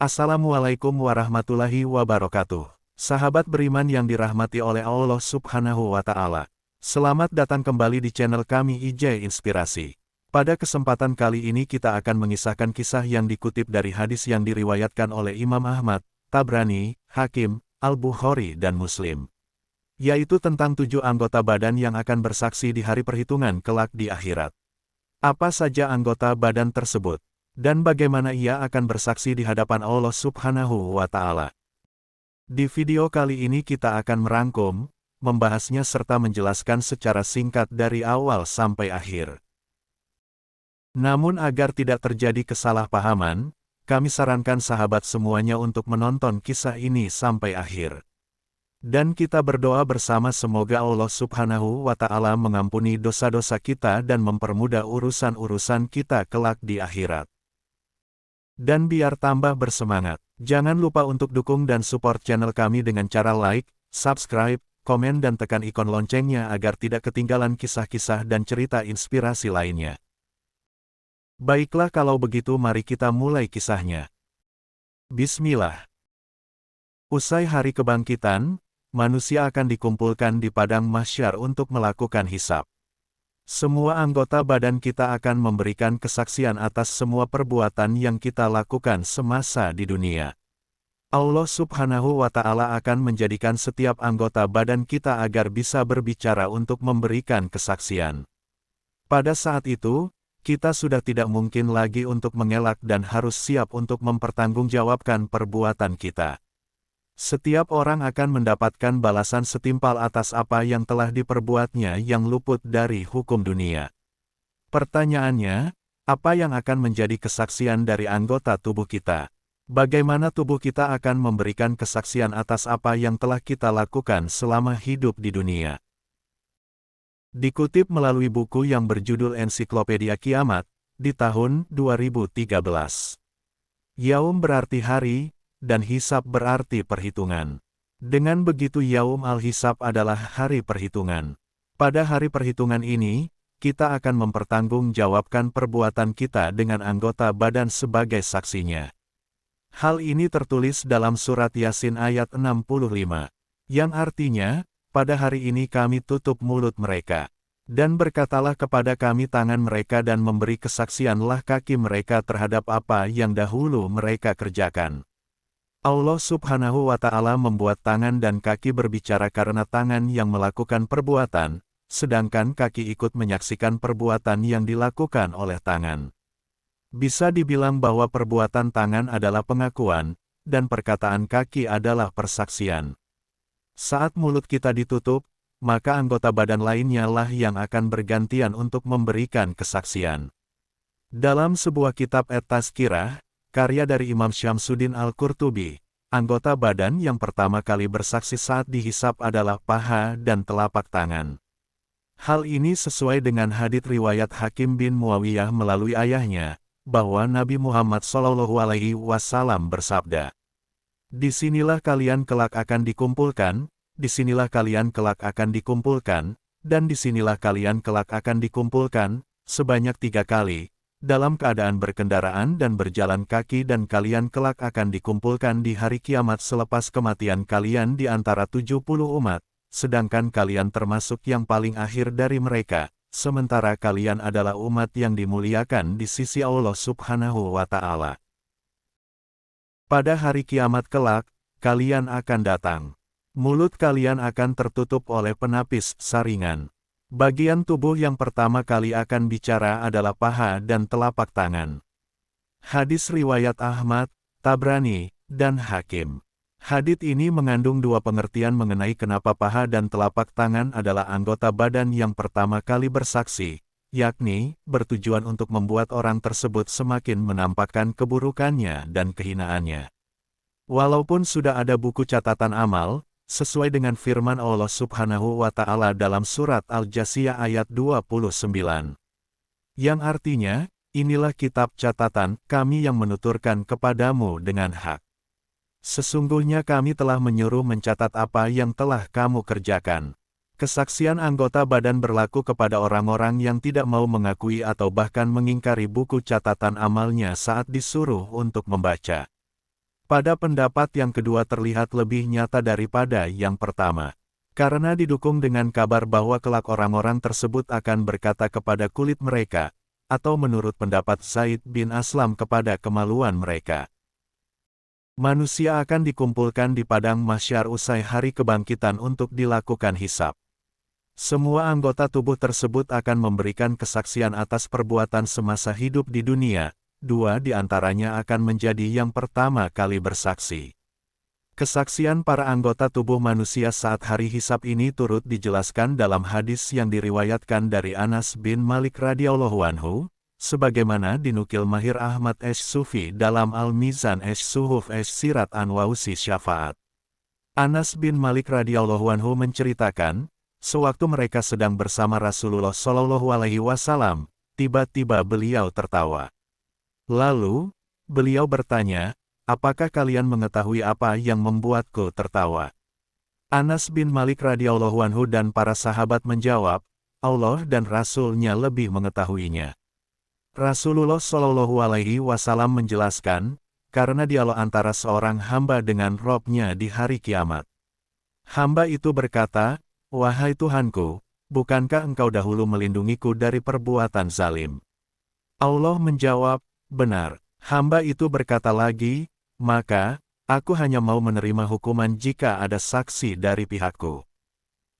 Assalamualaikum warahmatullahi wabarakatuh. Sahabat beriman yang dirahmati oleh Allah Subhanahu wa Ta'ala. Selamat datang kembali di channel kami IJ Inspirasi. Pada kesempatan kali ini kita akan mengisahkan kisah yang dikutip dari hadis yang diriwayatkan oleh Imam Ahmad, Tabrani, Hakim, Al-Bukhari dan Muslim. Yaitu tentang 7 anggota badan yang akan bersaksi di hari perhitungan kelak di akhirat. Apa saja anggota badan tersebut? Dan bagaimana ia akan bersaksi di hadapan Allah Subhanahu wa Ta'ala. Di video kali ini kita akan merangkum, membahasnya serta menjelaskan secara singkat dari awal sampai akhir. Namun agar tidak terjadi kesalahpahaman, kami sarankan sahabat semuanya untuk menonton kisah ini sampai akhir. Dan kita berdoa bersama semoga Allah Subhanahu wa Ta'ala mengampuni dosa-dosa kita dan mempermudah urusan-urusan kita kelak di akhirat. Dan biar tambah bersemangat, jangan lupa untuk dukung dan support channel kami dengan cara like, subscribe, komen dan tekan ikon loncengnya agar tidak ketinggalan kisah-kisah dan cerita inspirasi lainnya. Baiklah kalau begitu mari kita mulai kisahnya. Bismillah. Usai hari kebangkitan, manusia akan dikumpulkan di padang mahsyar untuk melakukan hisab. Semua anggota badan kita akan memberikan kesaksian atas semua perbuatan yang kita lakukan semasa di dunia. Allah Subhanahu wa Ta'ala akan menjadikan setiap anggota badan kita agar bisa berbicara untuk memberikan kesaksian. Pada saat itu, kita sudah tidak mungkin lagi untuk mengelak dan harus siap untuk mempertanggungjawabkan perbuatan kita. Setiap orang akan mendapatkan balasan setimpal atas apa yang telah diperbuatnya yang luput dari hukum dunia. Pertanyaannya, apa yang akan menjadi kesaksian dari anggota tubuh kita? Bagaimana tubuh kita akan memberikan kesaksian atas apa yang telah kita lakukan selama hidup di dunia? Dikutip melalui buku yang berjudul Ensiklopedia Kiamat, di tahun 2013. Yaum berarti hari, dan hisab berarti perhitungan. Dengan begitu Yaum al-Hisab adalah hari perhitungan. Pada hari perhitungan ini, kita akan mempertanggungjawabkan perbuatan kita dengan anggota badan sebagai saksinya. Hal ini tertulis dalam surat Yasin ayat 65, yang artinya, pada hari ini kami tutup mulut mereka. Dan berkatalah kepada kami tangan mereka dan memberi kesaksianlah kaki mereka terhadap apa yang dahulu mereka kerjakan. Allah Subhanahu wa Ta'ala membuat tangan dan kaki berbicara karena tangan yang melakukan perbuatan, sedangkan kaki ikut menyaksikan perbuatan yang dilakukan oleh tangan. Bisa dibilang bahwa perbuatan tangan adalah pengakuan, dan perkataan kaki adalah persaksian. Saat mulut kita ditutup, maka anggota badan lainnya lah yang akan bergantian untuk memberikan kesaksian. Dalam sebuah kitab At-Tazkirah, karya dari Imam Syamsuddin Al-Qurtubi, anggota badan yang pertama kali bersaksi saat dihisab adalah paha dan telapak tangan. Hal ini sesuai dengan hadits riwayat Hakim bin Muawiyah melalui ayahnya, bahwa Nabi Muhammad SAW bersabda, "Disinilah kalian kelak akan dikumpulkan, disinilah kalian kelak akan dikumpulkan, dan disinilah kalian kelak akan dikumpulkan, sebanyak 3 kali, dalam keadaan berkendaraan dan berjalan kaki dan kalian kelak akan dikumpulkan di hari kiamat selepas kematian kalian di antara 70 umat, sedangkan kalian termasuk yang paling akhir dari mereka, sementara kalian adalah umat yang dimuliakan di sisi Allah Subhanahu wa Ta'ala. Pada hari kiamat kelak, kalian akan datang. Mulut kalian akan tertutup oleh penapis saringan. Bagian tubuh yang pertama kali akan bicara adalah paha dan telapak tangan." Hadis riwayat Ahmad, Tabrani, dan Hakim. Hadits ini mengandung 2 pengertian mengenai kenapa paha dan telapak tangan adalah anggota badan yang pertama kali bersaksi, yakni, bertujuan untuk membuat orang tersebut semakin menampakkan keburukannya dan kehinaannya. Walaupun sudah ada buku catatan amal, sesuai dengan firman Allah Subhanahu wa Ta'ala dalam surat Al-Jasiyah ayat 29. Yang artinya, inilah kitab catatan kami yang menuturkan kepadamu dengan hak. Sesungguhnya kami telah menyuruh mencatat apa yang telah kamu kerjakan. Kesaksian anggota badan berlaku kepada orang-orang yang tidak mau mengakui atau bahkan mengingkari buku catatan amalnya saat disuruh untuk membaca. Pada pendapat yang kedua terlihat lebih nyata daripada yang pertama. Karena didukung dengan kabar bahwa kelak orang-orang tersebut akan berkata kepada kulit mereka, atau menurut pendapat Zaid bin Aslam kepada kemaluan mereka. Manusia akan dikumpulkan di padang mahsyar usai hari kebangkitan untuk dilakukan hisab. Semua anggota tubuh tersebut akan memberikan kesaksian atas perbuatan semasa hidup di dunia. 2 di antaranya akan menjadi yang pertama kali bersaksi. Kesaksian para anggota tubuh manusia saat hari hisab ini turut dijelaskan dalam hadis yang diriwayatkan dari Anas bin Malik radhiyallahu anhu, sebagaimana dinukil Mahir Ahmad Ash-Sufi dalam Al-Mizan Ash-Suhuf Ash-Sirat Anwausi Syafaat. Anas bin Malik radhiyallahu anhu menceritakan, sewaktu mereka sedang bersama Rasulullah Shallallahu Alaihi Wasallam, tiba-tiba beliau tertawa. Lalu, beliau bertanya, apakah kalian mengetahui apa yang membuatku tertawa? Anas bin Malik radhiyallahu anhu dan para sahabat menjawab, Allah dan Rasul-Nya lebih mengetahuinya. Rasulullah Shallallahu Alaihi Wasallam menjelaskan, karena dialog antara seorang hamba dengan Rob-Nya di hari kiamat. Hamba itu berkata, wahai Tuhanku, bukankah engkau dahulu melindungiku dari perbuatan zalim? Allah menjawab, benar. Hamba itu berkata lagi, maka, aku hanya mau menerima hukuman jika ada saksi dari pihakku.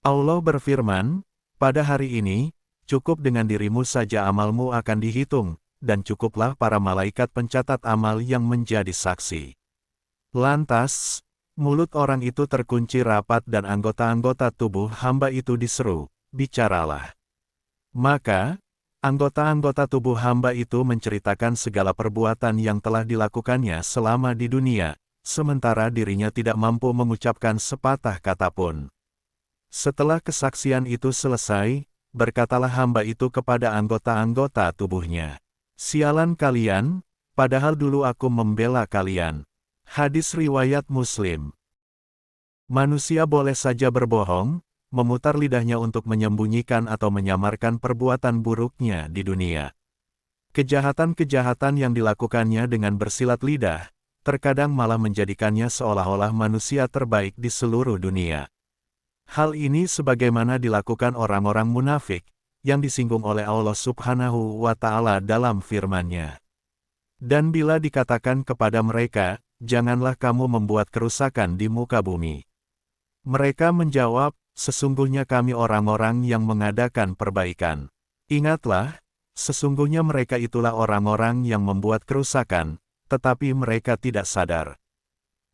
Allah berfirman, pada hari ini, cukup dengan dirimu saja amalmu akan dihitung, dan cukuplah para malaikat pencatat amal yang menjadi saksi. Lantas, mulut orang itu terkunci rapat dan anggota-anggota tubuh hamba itu diseru, bicaralah. Maka, anggota-anggota tubuh hamba itu menceritakan segala perbuatan yang telah dilakukannya selama di dunia, sementara dirinya tidak mampu mengucapkan sepatah kata pun. Setelah kesaksian itu selesai, berkatalah hamba itu kepada anggota-anggota tubuhnya, sialan kalian, padahal dulu aku membela kalian. Hadis riwayat Muslim. Manusia boleh saja berbohong, memutar lidahnya untuk menyembunyikan atau menyamarkan perbuatan buruknya di dunia. Kejahatan-kejahatan yang dilakukannya dengan bersilat lidah, terkadang malah menjadikannya seolah-olah manusia terbaik di seluruh dunia. Hal ini sebagaimana dilakukan orang-orang munafik, yang disinggung oleh Allah Subhanahu wa Ta'ala dalam firman-Nya. Dan bila dikatakan kepada mereka, janganlah kamu membuat kerusakan di muka bumi. Mereka menjawab, sesungguhnya kami orang-orang yang mengadakan perbaikan. Ingatlah, sesungguhnya mereka itulah orang-orang yang membuat kerusakan, tetapi mereka tidak sadar.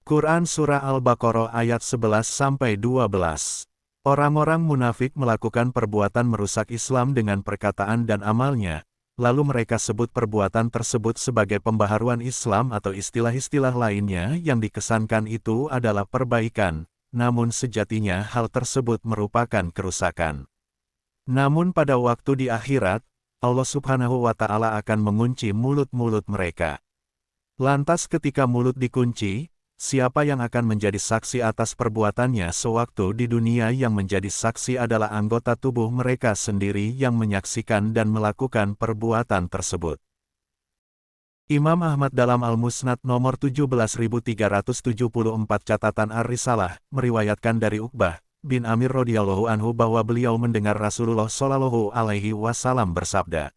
Quran Surah Al-Baqarah ayat 11-12. Orang-orang munafik melakukan perbuatan merusak Islam dengan perkataan dan amalnya, lalu mereka sebut perbuatan tersebut sebagai pembaharuan Islam atau istilah-istilah lainnya yang dikesankan itu adalah perbaikan. Namun sejatinya hal tersebut merupakan kerusakan. Namun pada waktu di akhirat, Allah Subhanahu wa Ta'ala akan mengunci mulut-mulut mereka. Lantas ketika mulut dikunci, siapa yang akan menjadi saksi atas perbuatannya sewaktu di dunia? Yang menjadi saksi adalah anggota tubuh mereka sendiri yang menyaksikan dan melakukan perbuatan tersebut. Imam Ahmad dalam Al-Musnad nomor 17.374 catatan Ar-Risalah, meriwayatkan dari Uqbah bin Amir radhiyallahu anhu bahwa beliau mendengar Rasulullah Shallallahu Alaihi Wasallam bersabda,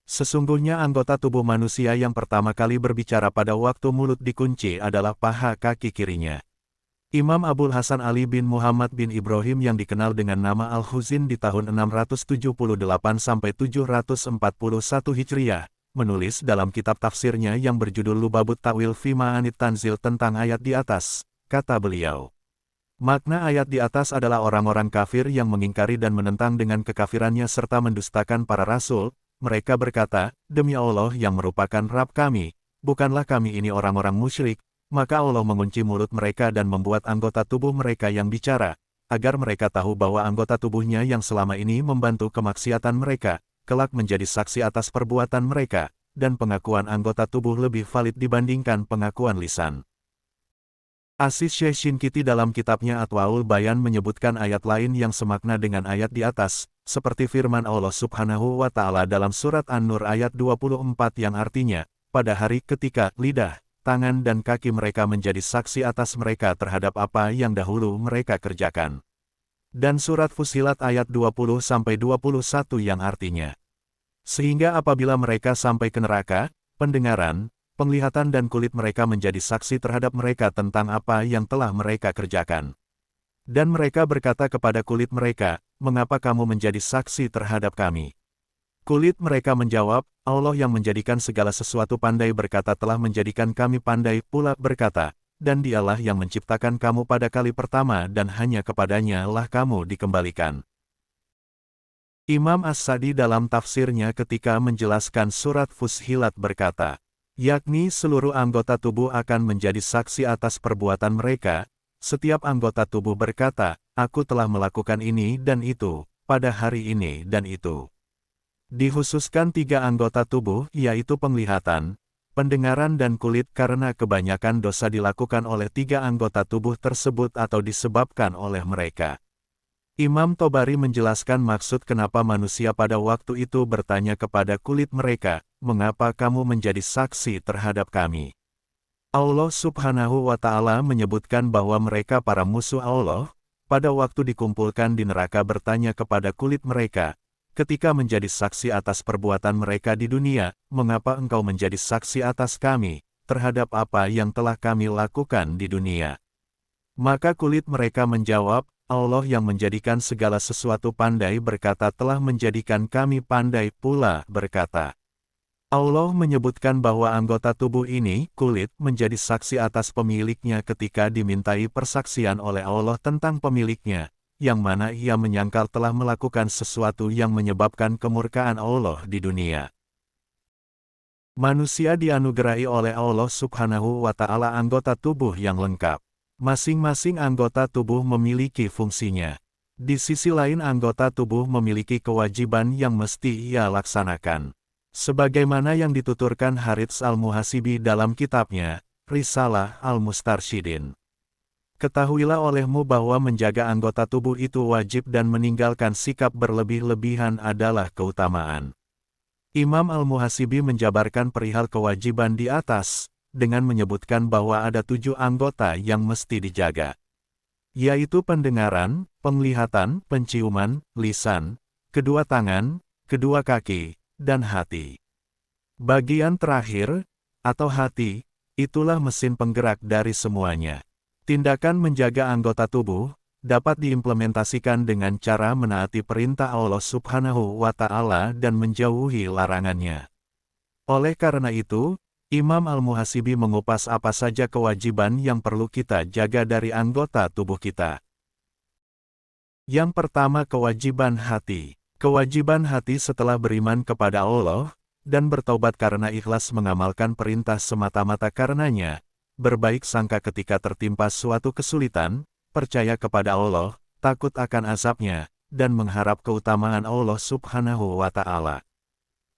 sesungguhnya anggota tubuh manusia yang pertama kali berbicara pada waktu mulut dikunci adalah paha kaki kirinya. Imam Abul Hasan Ali bin Muhammad bin Ibrahim yang dikenal dengan nama Al-Huzin di tahun 678-741 Hijriah, menulis dalam kitab tafsirnya yang berjudul Lubabut Ta'wil fi Ma'anit Tanzil tentang ayat di atas, kata beliau. Makna ayat di atas adalah orang-orang kafir yang mengingkari dan menentang dengan kekafirannya serta mendustakan para rasul. Mereka berkata, demi Allah yang merupakan Rabb kami, bukanlah kami ini orang-orang musyrik. Maka Allah mengunci mulut mereka dan membuat anggota tubuh mereka yang bicara, agar mereka tahu bahwa anggota tubuhnya yang selama ini membantu kemaksiatan mereka, kelak menjadi saksi atas perbuatan mereka, dan pengakuan anggota tubuh lebih valid dibandingkan pengakuan lisan. Aziz Syekh Shinkiti dalam kitabnya Atwaul Bayan menyebutkan ayat lain yang semakna dengan ayat di atas, seperti firman Allah Subhanahu wa Ta'ala dalam surat An-Nur ayat 24 yang artinya, pada hari ketika lidah tangan dan kaki mereka menjadi saksi atas mereka terhadap apa yang dahulu mereka kerjakan. Dan surat Fussilat ayat 20-21 yang artinya, sehingga apabila mereka sampai ke neraka, pendengaran, penglihatan dan kulit mereka menjadi saksi terhadap mereka tentang apa yang telah mereka kerjakan. Dan mereka berkata kepada kulit mereka, "Mengapa kamu menjadi saksi terhadap kami?" Kulit mereka menjawab, "Allah yang menjadikan segala sesuatu pandai berkata telah menjadikan kami pandai pula berkata, dan Dialah yang menciptakan kamu pada kali pertama dan hanya kepadanya lah kamu dikembalikan." Imam As-Sa'di dalam tafsirnya ketika menjelaskan surat Fussilat berkata, yakni seluruh anggota tubuh akan menjadi saksi atas perbuatan mereka. Setiap anggota tubuh berkata, "Aku telah melakukan ini dan itu, pada hari ini dan itu." Dikhususkan 3 anggota tubuh, yaitu penglihatan, pendengaran dan kulit karena kebanyakan dosa dilakukan oleh 3 anggota tubuh tersebut atau disebabkan oleh mereka. Imam Tobari menjelaskan maksud kenapa manusia pada waktu itu bertanya kepada kulit mereka, "Mengapa kamu menjadi saksi terhadap kami?" Allah Subhanahu wa Ta'ala menyebutkan bahwa mereka para musuh Allah, pada waktu dikumpulkan di neraka bertanya kepada kulit mereka, ketika menjadi saksi atas perbuatan mereka di dunia, "Mengapa engkau menjadi saksi atas kami, terhadap apa yang telah kami lakukan di dunia?" Maka kulit mereka menjawab, "Allah yang menjadikan segala sesuatu pandai berkata telah menjadikan kami pandai pula berkata." Allah menyebutkan bahwa anggota tubuh ini, kulit, menjadi saksi atas pemiliknya ketika dimintai persaksian oleh Allah tentang pemiliknya, yang mana ia menyangkal telah melakukan sesuatu yang menyebabkan kemurkaan Allah di dunia. Manusia dianugerahi oleh Allah Subhanahu wa Ta'ala anggota tubuh yang lengkap. Masing-masing anggota tubuh memiliki fungsinya. Di sisi lain anggota tubuh memiliki kewajiban yang mesti ia laksanakan. Sebagaimana yang dituturkan Harits Al-Muhasibi dalam kitabnya, Risalah Al-Mustarsyidin. Ketahuilah olehmu bahwa menjaga anggota tubuh itu wajib dan meninggalkan sikap berlebih-lebihan adalah keutamaan. Imam Al-Muhasibi menjabarkan perihal kewajiban di atas, dengan menyebutkan bahwa ada 7 anggota yang mesti dijaga, yaitu pendengaran, penglihatan, penciuman, lisan, kedua tangan, kedua kaki, dan hati. Bagian terakhir, atau hati, itulah mesin penggerak dari semuanya. Tindakan menjaga anggota tubuh dapat diimplementasikan dengan cara menaati perintah Allah Subhanahu wa Ta'ala dan menjauhi larangannya. Oleh karena itu, Imam Al-Muhasibi mengupas apa saja kewajiban yang perlu kita jaga dari anggota tubuh kita. Yang pertama, kewajiban hati. Kewajiban hati setelah beriman kepada Allah dan bertaubat karena ikhlas mengamalkan perintah semata-mata karenanya, berbaik sangka ketika tertimpa suatu kesulitan, percaya kepada Allah, takut akan azabnya, dan mengharap keutamaan Allah Subhanahu wa Ta'ala.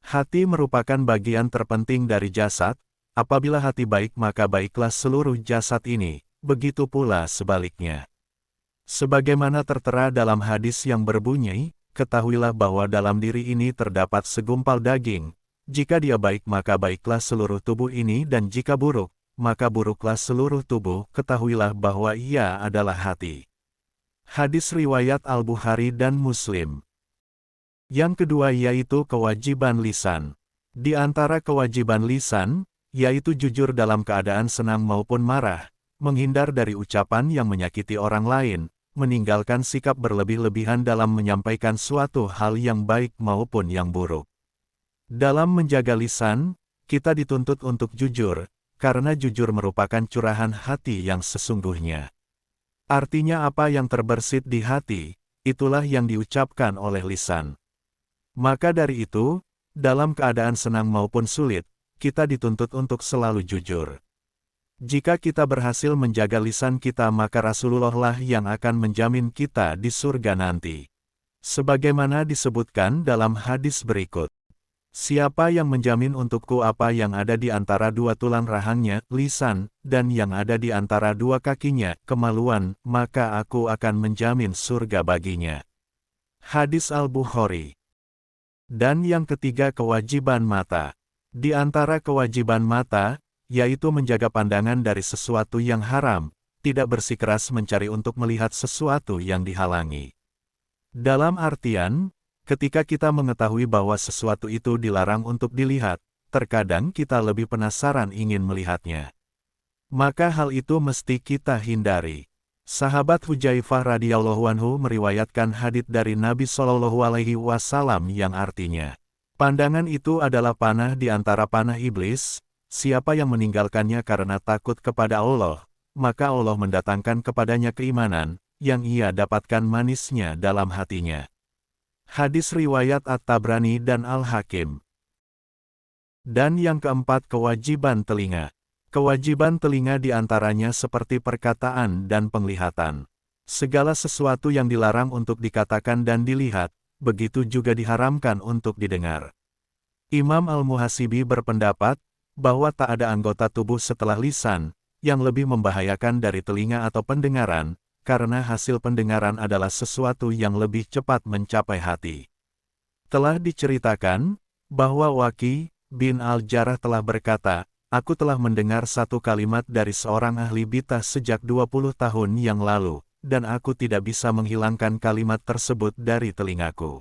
Hati merupakan bagian terpenting dari jasad. Apabila hati baik maka baiklah seluruh jasad ini, begitu pula sebaliknya. Sebagaimana tertera dalam hadis yang berbunyi, ketahuilah bahwa dalam diri ini terdapat segumpal daging, jika dia baik maka baiklah seluruh tubuh ini dan jika buruk, maka buruklah seluruh tubuh, ketahuilah bahwa ia adalah hati. Hadis riwayat Al-Bukhari dan Muslim. Yang kedua yaitu kewajiban lisan. Di antara kewajiban lisan, yaitu jujur dalam keadaan senang maupun marah, menghindar dari ucapan yang menyakiti orang lain, meninggalkan sikap berlebih-lebihan dalam menyampaikan suatu hal yang baik maupun yang buruk. Dalam menjaga lisan, kita dituntut untuk jujur, karena jujur merupakan curahan hati yang sesungguhnya. Artinya apa yang terbersit di hati, itulah yang diucapkan oleh lisan. Maka dari itu, dalam keadaan senang maupun sulit, kita dituntut untuk selalu jujur. Jika kita berhasil menjaga lisan kita maka Rasulullah lah yang akan menjamin kita di surga nanti. Sebagaimana disebutkan dalam hadis berikut. Siapa yang menjamin untukku apa yang ada di antara dua tulang rahangnya, lisan, dan yang ada di antara dua kakinya, kemaluan, maka aku akan menjamin surga baginya. Hadis Al-Bukhari. Dan yang ketiga kewajiban mata. Di antara kewajiban mata, yaitu menjaga pandangan dari sesuatu yang haram, tidak bersikeras mencari untuk melihat sesuatu yang dihalangi. Dalam artian, ketika kita mengetahui bahwa sesuatu itu dilarang untuk dilihat, terkadang kita lebih penasaran ingin melihatnya. Maka hal itu mesti kita hindari. Sahabat Hudzaifah radhiyallahu anhu meriwayatkan hadits dari Nabi Shallallahu alaihi wasallam yang artinya, pandangan itu adalah panah di antara panah iblis. Siapa yang meninggalkannya karena takut kepada Allah, maka Allah mendatangkan kepadanya keimanan, yang ia dapatkan manisnya dalam hatinya. Hadis riwayat At-Tabrani dan Al-Hakim. Dan yang keempat, kewajiban telinga. Kewajiban telinga diantaranya seperti perkataan dan penglihatan. Segala sesuatu yang dilarang untuk dikatakan dan dilihat, begitu juga diharamkan untuk didengar. Imam Al-Muhasibi berpendapat, bahwa tak ada anggota tubuh setelah lisan, yang lebih membahayakan dari telinga atau pendengaran, karena hasil pendengaran adalah sesuatu yang lebih cepat mencapai hati. Telah diceritakan, bahwa Waqi' bin Al-Jarrah telah berkata, aku telah mendengar satu kalimat dari seorang ahli bidah sejak 20 tahun yang lalu, dan aku tidak bisa menghilangkan kalimat tersebut dari telingaku.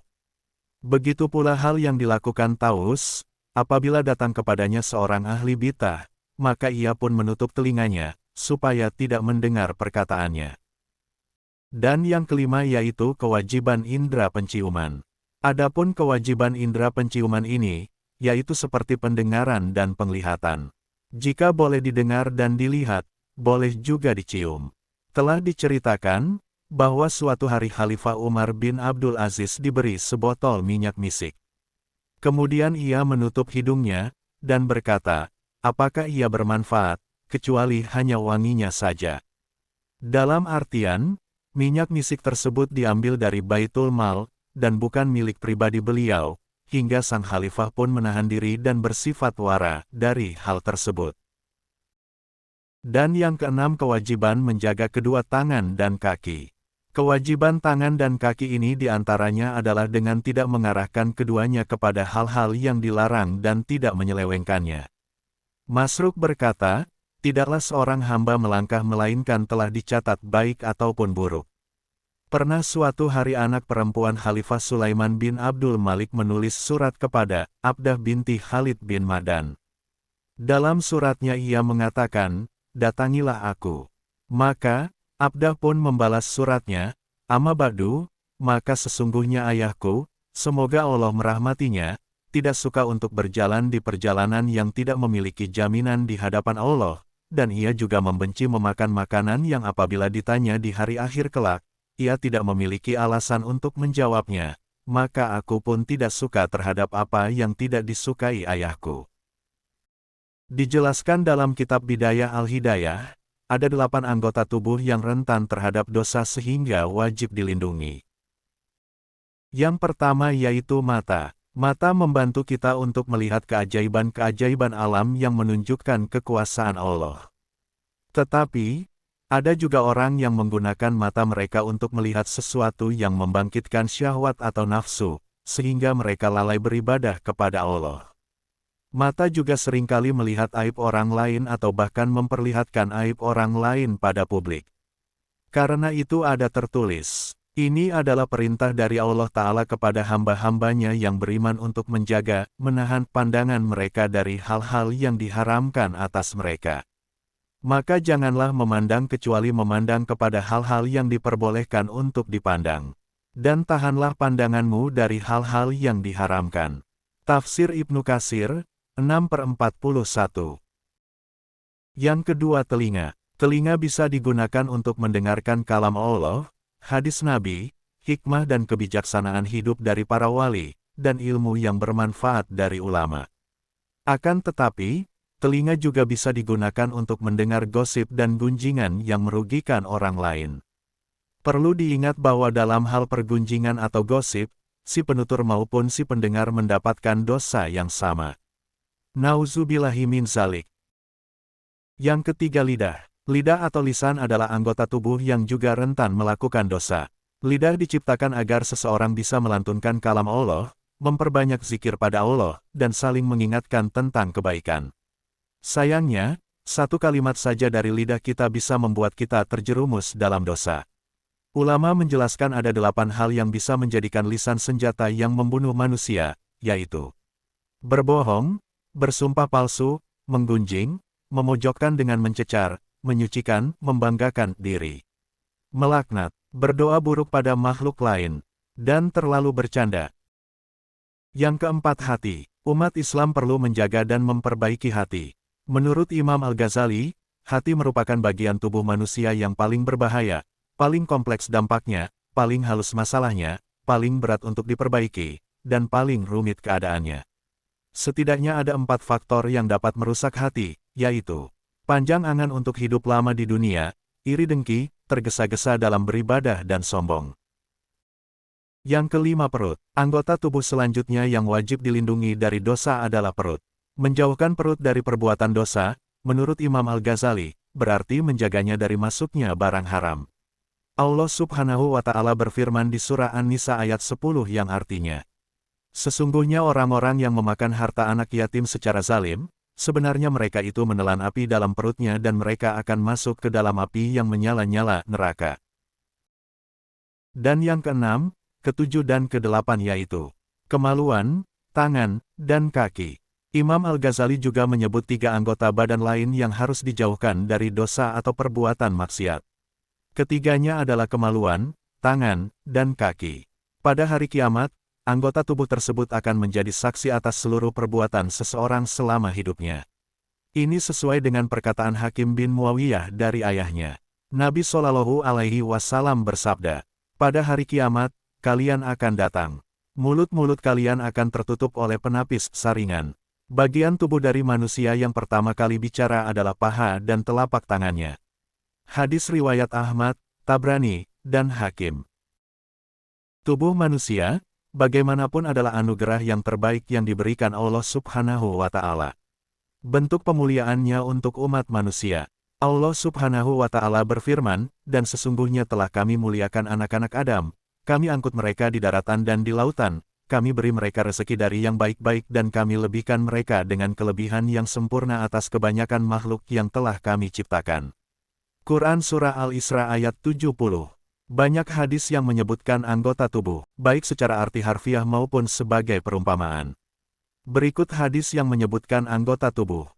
Begitu pula hal yang dilakukan Taus, apabila datang kepadanya seorang ahli bidah, maka ia pun menutup telinganya, supaya tidak mendengar perkataannya. Dan yang kelima yaitu kewajiban indera penciuman. Adapun kewajiban indera penciuman ini, yaitu seperti pendengaran dan penglihatan. Jika boleh didengar dan dilihat, boleh juga dicium. Telah diceritakan, bahwa suatu hari Khalifah Umar bin Abdul Aziz diberi sebotol minyak misik. Kemudian ia menutup hidungnya, dan berkata, apakah ia bermanfaat, kecuali hanya wanginya saja. Dalam artian, minyak misik tersebut diambil dari Baitul Mal, dan bukan milik pribadi beliau, hingga sang khalifah pun menahan diri dan bersifat wara dari hal tersebut. Dan yang keenam, kewajiban menjaga kedua tangan dan kaki. Kewajiban tangan dan kaki ini diantaranya adalah dengan tidak mengarahkan keduanya kepada hal-hal yang dilarang dan tidak menyelewengkannya. Masruk berkata, tidaklah seorang hamba melangkah melainkan telah dicatat baik ataupun buruk. Pernah suatu hari anak perempuan Khalifah Sulaiman bin Abdul Malik menulis surat kepada Abdah binti Khalid bin Ma'dan. Dalam suratnya ia mengatakan, datangilah aku. Maka, Abdah pun membalas suratnya, Amma ba'du, maka sesungguhnya ayahku, semoga Allah merahmatinya, tidak suka untuk berjalan di perjalanan yang tidak memiliki jaminan di hadapan Allah, dan ia juga membenci memakan makanan yang apabila ditanya di hari akhir kelak, ia tidak memiliki alasan untuk menjawabnya, maka aku pun tidak suka terhadap apa yang tidak disukai ayahku. Dijelaskan dalam kitab Bidayah Al-Hidayah, ada 8 anggota tubuh yang rentan terhadap dosa sehingga wajib dilindungi. Yang pertama yaitu mata. Mata membantu kita untuk melihat keajaiban-keajaiban alam yang menunjukkan kekuasaan Allah. Tetapi, ada juga orang yang menggunakan mata mereka untuk melihat sesuatu yang membangkitkan syahwat atau nafsu, sehingga mereka lalai beribadah kepada Allah. Mata juga seringkali melihat aib orang lain atau bahkan memperlihatkan aib orang lain pada publik. Karena itu ada tertulis, ini adalah perintah dari Allah Ta'ala kepada hamba-hambanya yang beriman untuk menjaga, menahan pandangan mereka dari hal-hal yang diharamkan atas mereka. Maka janganlah memandang kecuali memandang kepada hal-hal yang diperbolehkan untuk dipandang. Dan tahanlah pandanganmu dari hal-hal yang diharamkan. Tafsir Ibnu Katsir 6/41. Yang kedua, telinga. Telinga bisa digunakan untuk mendengarkan kalam Allah, hadis Nabi, hikmah dan kebijaksanaan hidup dari para wali, dan ilmu yang bermanfaat dari ulama. Akan tetapi, telinga juga bisa digunakan untuk mendengar gosip dan gunjingan yang merugikan orang lain. Perlu diingat bahwa dalam hal pergunjingan atau gosip, si penutur maupun si pendengar mendapatkan dosa yang sama. Nauzubillahi min zalik. Yang ketiga, lidah. Lidah atau lisan adalah anggota tubuh yang juga rentan melakukan dosa. Lidah diciptakan agar seseorang bisa melantunkan kalam Allah, memperbanyak zikir pada Allah, dan saling mengingatkan tentang kebaikan. Sayangnya, satu kalimat saja dari lidah kita bisa membuat kita terjerumus dalam dosa. Ulama menjelaskan ada 8 hal yang bisa menjadikan lisan senjata yang membunuh manusia, yaitu berbohong, bersumpah palsu, menggunjing, memojokkan dengan mencecar, menyucikan, membanggakan diri, melaknat, berdoa buruk pada makhluk lain, dan terlalu bercanda. Yang keempat, hati. Umat Islam perlu menjaga dan memperbaiki hati. Menurut Imam Al-Ghazali, hati merupakan bagian tubuh manusia yang paling berbahaya, paling kompleks dampaknya, paling halus masalahnya, paling berat untuk diperbaiki, dan paling rumit keadaannya. Setidaknya ada 4 faktor yang dapat merusak hati, yaitu panjang angan untuk hidup lama di dunia, iri dengki, tergesa-gesa dalam beribadah dan sombong. Yang kelima, perut. Anggota tubuh selanjutnya yang wajib dilindungi dari dosa adalah perut. Menjauhkan perut dari perbuatan dosa, menurut Imam Al-Ghazali, berarti menjaganya dari masuknya barang haram. Allah Subhanahu wa Ta'ala berfirman di surah An-Nisa ayat 10 yang artinya, sesungguhnya orang-orang yang memakan harta anak yatim secara zalim, sebenarnya mereka itu menelan api dalam perutnya dan mereka akan masuk ke dalam api yang menyala-nyala neraka. Dan yang keenam, ketujuh dan kedelapan yaitu kemaluan, tangan, dan kaki. Imam Al-Ghazali juga menyebut 3 anggota badan lain yang harus dijauhkan dari dosa atau perbuatan maksiat. Ketiganya adalah kemaluan, tangan, dan kaki. Pada hari kiamat, anggota tubuh tersebut akan menjadi saksi atas seluruh perbuatan seseorang selama hidupnya. Ini sesuai dengan perkataan Hakim bin Muawiyah dari ayahnya. Nabi Shallallahu Alaihi Wasallam bersabda, pada hari kiamat, kalian akan datang. Mulut-mulut kalian akan tertutup oleh penapis saringan. Bagian tubuh dari manusia yang pertama kali bicara adalah paha dan telapak tangannya. Hadis riwayat Ahmad, Tabrani, dan Hakim. Tubuh manusia, bagaimanapun adalah anugerah yang terbaik yang diberikan Allah Subhanahu wa Ta'ala. Bentuk pemuliaannya untuk umat manusia. Allah Subhanahu wa Ta'ala berfirman, dan sesungguhnya telah kami muliakan anak-anak Adam, kami angkut mereka di daratan dan di lautan, kami beri mereka rezeki dari yang baik-baik dan kami lebihkan mereka dengan kelebihan yang sempurna atas kebanyakan makhluk yang telah kami ciptakan. Quran Surah Al-Isra ayat 70. Banyak hadis yang menyebutkan anggota tubuh, baik secara arti harfiah maupun sebagai perumpamaan. Berikut hadis yang menyebutkan anggota tubuh.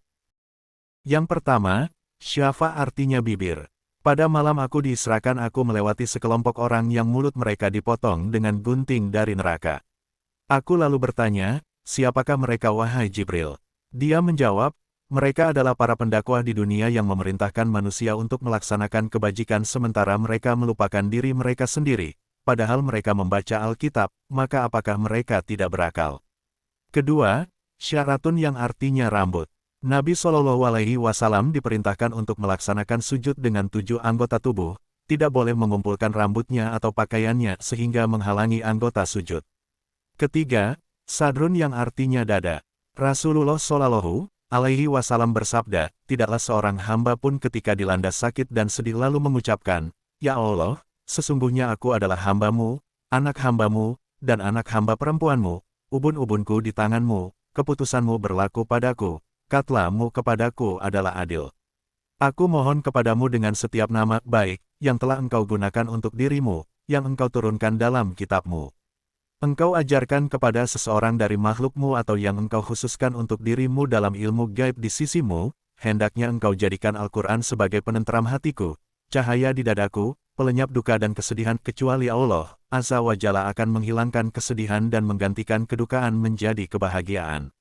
Yang pertama, syafa artinya bibir. Pada malam aku diisrakan aku melewati sekelompok orang yang mulut mereka dipotong dengan gunting dari neraka. Aku lalu bertanya, siapakah mereka wahai Jibril? Dia menjawab, mereka adalah para pendakwah di dunia yang memerintahkan manusia untuk melaksanakan kebajikan sementara mereka melupakan diri mereka sendiri, padahal mereka membaca Alkitab, maka apakah mereka tidak berakal? Kedua, syaratun yang artinya rambut. Nabi Shallallahu Alaihi Wasallam diperintahkan untuk melaksanakan sujud dengan 7 anggota tubuh, tidak boleh mengumpulkan rambutnya atau pakaiannya sehingga menghalangi anggota sujud. Ketiga, sadrun yang artinya dada. Rasulullah Shallallahu Alaihi Wasallam bersabda, tidaklah seorang hamba pun ketika dilanda sakit dan sedih lalu mengucapkan, Ya Allah, sesungguhnya aku adalah hambamu, anak hambamu, dan anak hamba perempuanmu, ubun-ubunku di tanganmu, keputusanmu berlaku padaku, katlamu kepadaku adalah adil. Aku mohon kepadamu dengan setiap nama baik, yang telah engkau gunakan untuk dirimu, yang engkau turunkan dalam kitabmu. Engkau ajarkan kepada seseorang dari makhlukmu atau yang engkau khususkan untuk dirimu dalam ilmu gaib di sisimu, hendaknya engkau jadikan Al-Quran sebagai penenteram hatiku, cahaya di dadaku, pelenyap duka dan kesedihan kecuali Allah, Azza wa Jalla akan menghilangkan kesedihan dan menggantikan kedukaan menjadi kebahagiaan.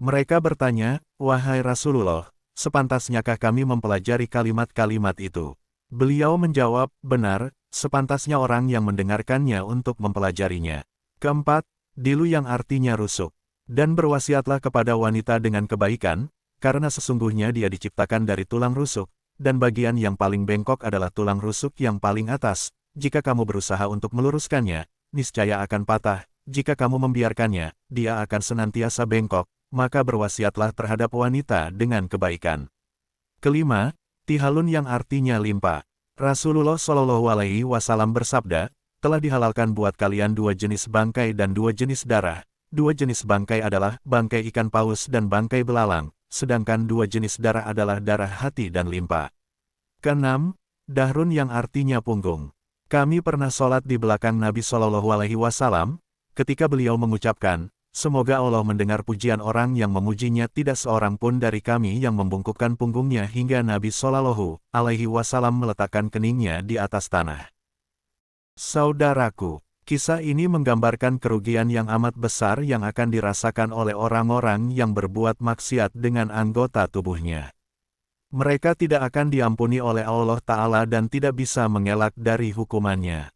Mereka bertanya, wahai Rasulullah, sepantasnyakah kami mempelajari kalimat-kalimat itu? Beliau menjawab, benar, sepantasnya orang yang mendengarkannya untuk mempelajarinya. Keempat, dilu yang artinya rusuk. Dan berwasiatlah kepada wanita dengan kebaikan, karena sesungguhnya dia diciptakan dari tulang rusuk, dan bagian yang paling bengkok adalah tulang rusuk yang paling atas. Jika kamu berusaha untuk meluruskannya, niscaya akan patah. Jika kamu membiarkannya, dia akan senantiasa bengkok, maka berwasiatlah terhadap wanita dengan kebaikan. Kelima, tihalun yang artinya limpa. Rasulullah Shallallahu Alaihi Wasallam bersabda, telah dihalalkan buat kalian 2 jenis bangkai dan 2 jenis darah. 2 jenis bangkai adalah bangkai ikan paus dan bangkai belalang. sedangkan dua jenis darah adalah darah hati dan limpa. Keenam, dahrun yang artinya punggung. Kami pernah sholat di belakang Nabi Shallallahu Alaihi Wasallam, ketika beliau mengucapkan, semoga Allah mendengar pujian orang yang memujinya, tidak seorang pun dari kami yang membungkukkan punggungnya hingga Nabi Shallallahu Alaihi Wasallam meletakkan keningnya di atas tanah. Saudaraku, kisah ini menggambarkan kerugian yang amat besar yang akan dirasakan oleh orang-orang yang berbuat maksiat dengan anggota tubuhnya. Mereka tidak akan diampuni oleh Allah Ta'ala dan tidak bisa mengelak dari hukumannya.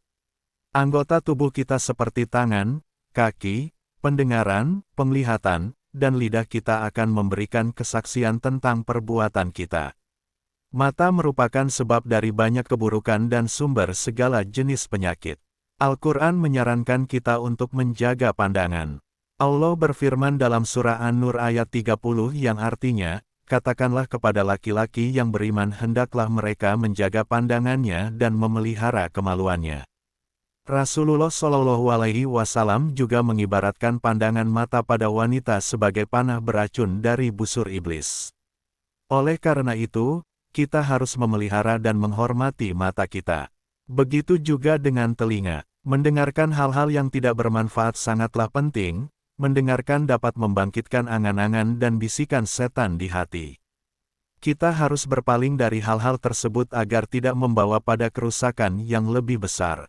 Anggota tubuh kita seperti tangan, kaki, pendengaran, penglihatan, dan lidah kita akan memberikan kesaksian tentang perbuatan kita. Mata merupakan sebab dari banyak keburukan dan sumber segala jenis penyakit. Al-Quran menyarankan kita untuk menjaga pandangan. Allah berfirman dalam surah An-Nur ayat 30 yang artinya, katakanlah kepada laki-laki yang beriman hendaklah mereka menjaga pandangannya dan memelihara kemaluannya. Rasulullah Shallallahu Alaihi Wasallam juga mengibaratkan pandangan mata pada wanita sebagai panah beracun dari busur iblis. Oleh karena itu, kita harus memelihara dan menghormati mata kita. Begitu juga dengan telinga. Mendengarkan hal-hal yang tidak bermanfaat sangatlah penting. Mendengarkan dapat membangkitkan angan-angan dan bisikan setan di hati. Kita harus berpaling dari hal-hal tersebut agar tidak membawa pada kerusakan yang lebih besar.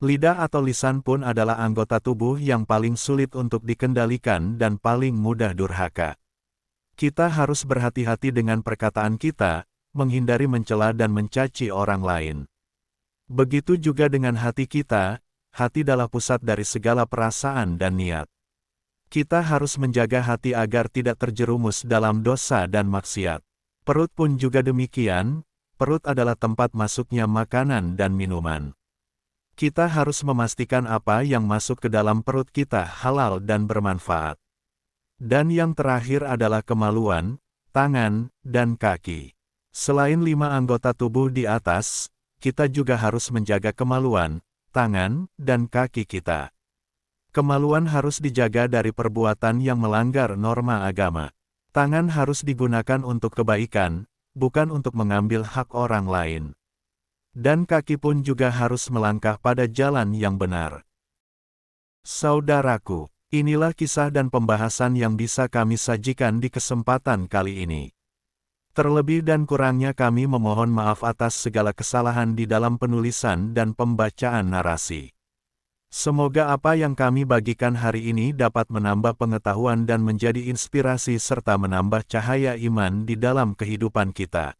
Lidah atau lisan pun adalah anggota tubuh yang paling sulit untuk dikendalikan dan paling mudah durhaka. Kita harus berhati-hati dengan perkataan kita, menghindari mencela dan mencaci orang lain. Begitu juga dengan hati kita, hati adalah pusat dari segala perasaan dan niat. Kita harus menjaga hati agar tidak terjerumus dalam dosa dan maksiat. Perut pun juga demikian, perut adalah tempat masuknya makanan dan minuman. Kita harus memastikan apa yang masuk ke dalam perut kita halal dan bermanfaat. Dan yang terakhir adalah kemaluan, tangan, dan kaki. Selain 5 anggota tubuh di atas, kita juga harus menjaga kemaluan, tangan, dan kaki kita. Kemaluan harus dijaga dari perbuatan yang melanggar norma agama. Tangan harus digunakan untuk kebaikan, bukan untuk mengambil hak orang lain. Dan kaki pun juga harus melangkah pada jalan yang benar. Saudaraku, inilah kisah dan pembahasan yang bisa kami sajikan di kesempatan kali ini. Terlebih dan kurangnya kami memohon maaf atas segala kesalahan di dalam penulisan dan pembacaan narasi. Semoga apa yang kami bagikan hari ini dapat menambah pengetahuan dan menjadi inspirasi serta menambah cahaya iman di dalam kehidupan kita.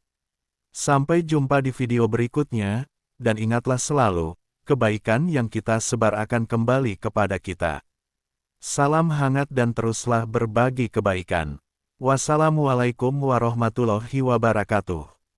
Sampai jumpa di video berikutnya, dan ingatlah selalu, kebaikan yang kita sebar akan kembali kepada kita. Salam hangat dan teruslah berbagi kebaikan. Wassalamualaikum warahmatullahi wabarakatuh.